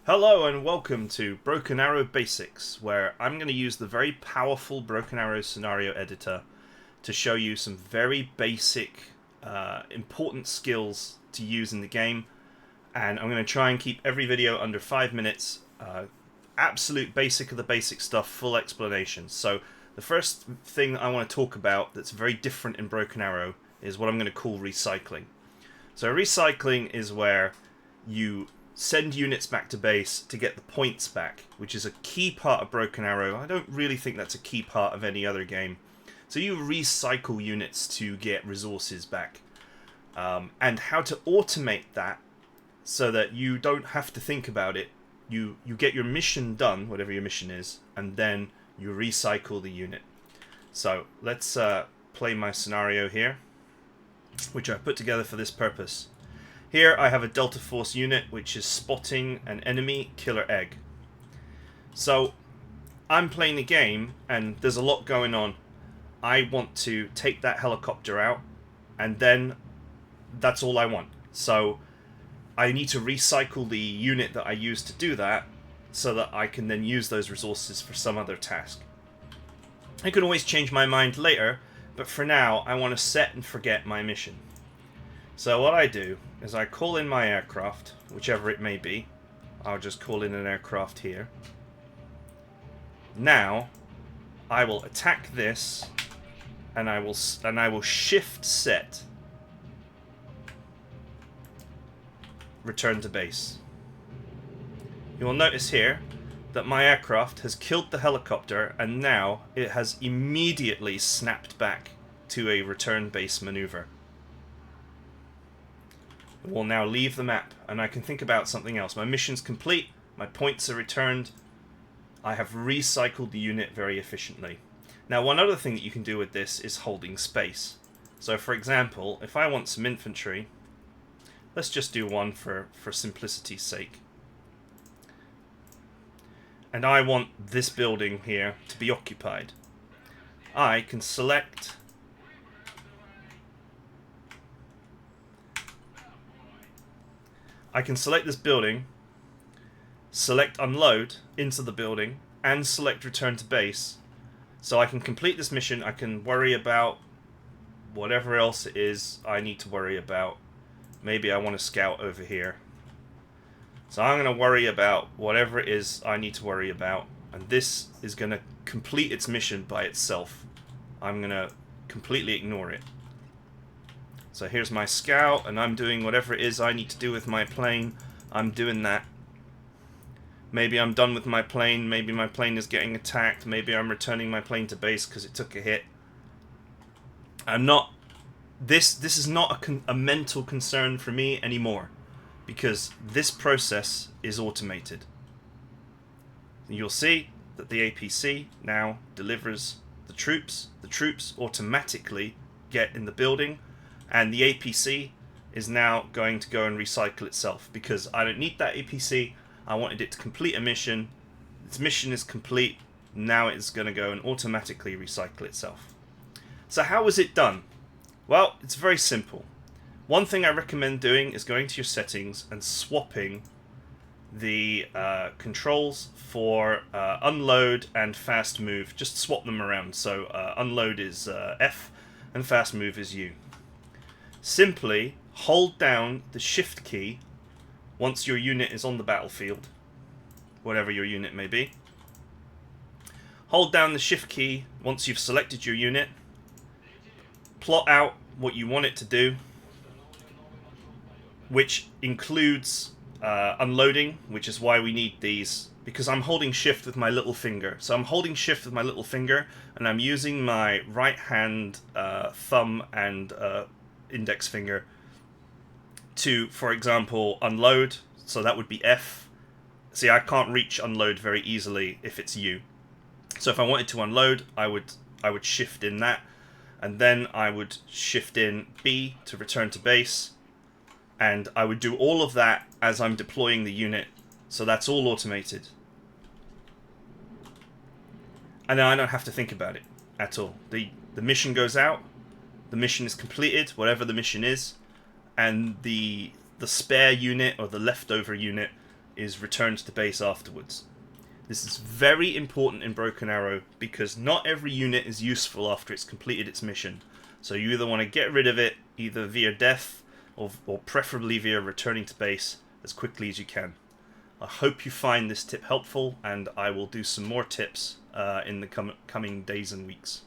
Hello and welcome to Broken Arrow Basics, where I'm going to use the very powerful Broken Arrow scenario editor to show you some very basic, important skills to use in the game. And I'm going to try and keep every video under 5 minutes. Absolute basic of the basic stuff, full explanation. So the first thing I want to talk about that's very different in Broken Arrow is what I'm going to call recycling. So recycling is where you send units back to base to get the points back, which is a key part of Broken Arrow. I don't really think that's a key part of any other game. So you recycle units to get resources back. And how to automate that so that you don't have to think about it. You get your mission done, whatever your mission is, and then you recycle the unit. So let's play my scenario here, which I put together for this purpose. Here I have a Delta Force unit which is spotting an enemy killer egg. So I'm playing the game and there's a lot going on. I want to take that helicopter out and then that's all I want. So I need to recycle the unit that I used to do that so that I can then use those resources for some other task. I can always change my mind later, but for now I want to set and forget my mission. So what I do is I call in my aircraft, whichever it may be. I'll just call in an aircraft here. Now I will attack this, and I will shift set. Return to base. You will notice here that my aircraft has killed the helicopter, and now it has immediately snapped back to a return base maneuver. Will now leave the map and I can think about something else. My mission's complete, my points are returned, I have recycled the unit very efficiently. Now one other thing that you can do with this is holding space. So for example, if I want some infantry, let's just do one for simplicity's sake. And I want this building here to be occupied. I can select this building, select unload into the building, and select return to base. So I can complete this mission. I can worry about whatever else it is I need to worry about. Maybe I want to scout over here. So I'm going to worry about whatever it is I need to worry about. And this is going to complete its mission by itself. I'm going to completely ignore it. So here's my scout, and I'm doing whatever it is I need to do with my plane. I'm doing that. Maybe I'm done with my plane. Maybe my plane is getting attacked. Maybe I'm returning my plane to base because it took a hit. I'm not... This is not a mental concern for me anymore, because this process is automated. You'll see that the APC now delivers the troops. The troops automatically get in the building. And the APC is now going to go and recycle itself because I don't need that APC. I wanted it to complete a mission. Its mission is complete. Now it's going to go and automatically recycle itself. So how was it done? Well, it's very simple. One thing I recommend doing is going to your settings and swapping the controls for unload and fast move. Just swap them around. So unload is F and fast move is U. Simply hold down the shift key once your unit is on the battlefield, whatever your unit may be. Hold down the shift key once you've selected your unit. Plot out what you want it to do, which includes unloading, which is why we need these, because I'm holding shift with my little finger. So I'm holding shift with my little finger, and I'm using my right hand thumb and index finger to, for example, unload. So that would be F. See, I can't reach unload very easily if it's U. So if I wanted to unload, I would shift in that, and then I would shift in B to return to base, and I would do all of that as I'm deploying the unit. So that's all automated. And then I don't have to think about it at all. The mission goes out. The mission is completed, whatever the mission is, and the spare unit or the leftover unit is return to base afterwards. This is very important in Broken Arrow because not every unit is useful after it's completed its mission. So you either want to get rid of it either via death or preferably via returning to base as quickly as you can. I hope you find this tip helpful, and I will do some more tips in the coming days and weeks.